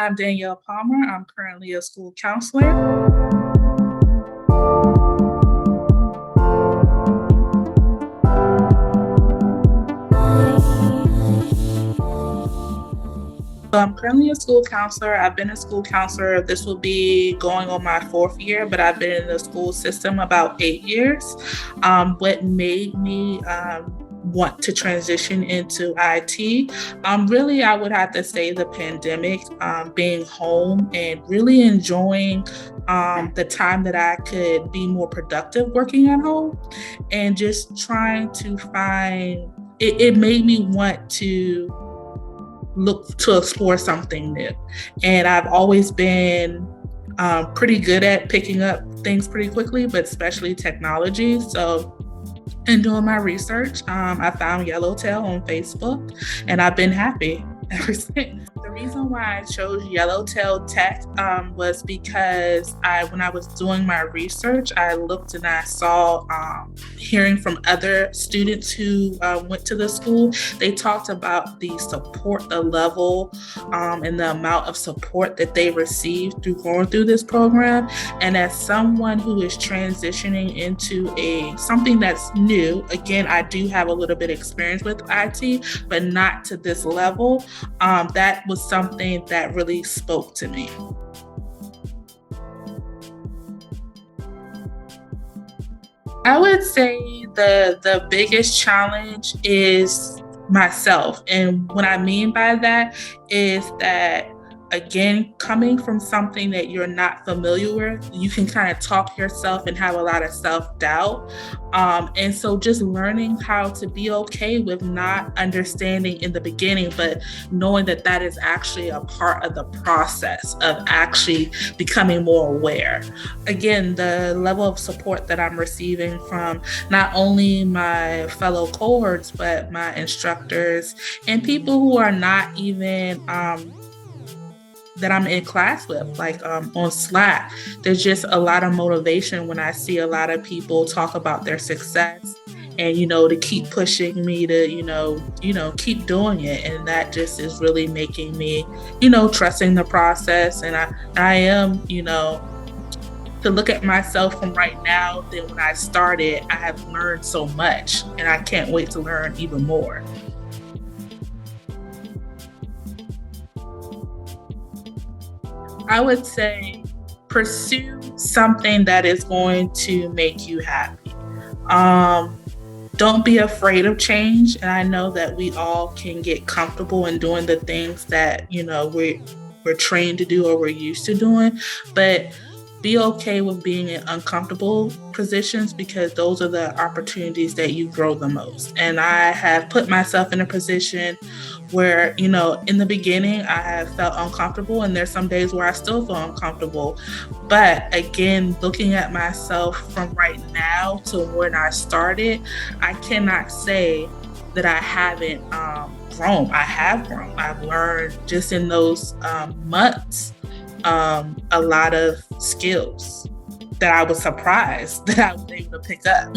I'm Danielle Palmer. I'm currently a school counselor. So I'm currently a school counselor. I've been a school counselor. This will be going on my fourth year, but I've been in the school system about 8 years. What made me want to transition into IT? Really, I would have to say the pandemic, being home and really enjoying the time that I could be more productive working at home and just trying to find it made me want to look to explore something new. And I've always been pretty good at picking up things pretty quickly, but especially technology. So in doing my research, I found Yellowtail on Facebook and I've been happy ever since. The reason why I chose Yellowtail Tech was because when I was doing my research, I looked and I saw, hearing from other students who went to the school, they talked about the support, the level, and the amount of support that they received through going through this program. And as someone who is transitioning into something that's new, again, I do have a little bit of experience with IT, but not to this level. That was something that really spoke to me. I would say the biggest challenge is myself. And what I mean by that is that, again, coming from something that you're not familiar with, you can kind of talk yourself and have a lot of self-doubt. And so just learning how to be okay with not understanding in the beginning, but knowing that that is actually a part of the process of actually becoming more aware. Again, the level of support that I'm receiving from not only my fellow cohorts, but my instructors and people who are not even that I'm in class with, like on Slack. There's just a lot of motivation when I see a lot of people talk about their success and, to keep pushing me to, keep doing it. And that just is really making me, trusting the process. And I am, to look at myself from right now than when I started, I have learned so much and I can't wait to learn even more. I would say pursue something that is going to make you happy. Don't be afraid of change. And I know that we all can get comfortable in doing the things that, we're trained to do or we're used to doing. But be okay with being in uncomfortable positions because those are the opportunities that you grow the most. And I have put myself in a position where, in the beginning, I have felt uncomfortable and there's some days where I still feel uncomfortable. But again, looking at myself from right now to when I started, I cannot say that I haven't grown. I have grown. I've learned just in those months a lot of skills that I was surprised that I was able to pick up.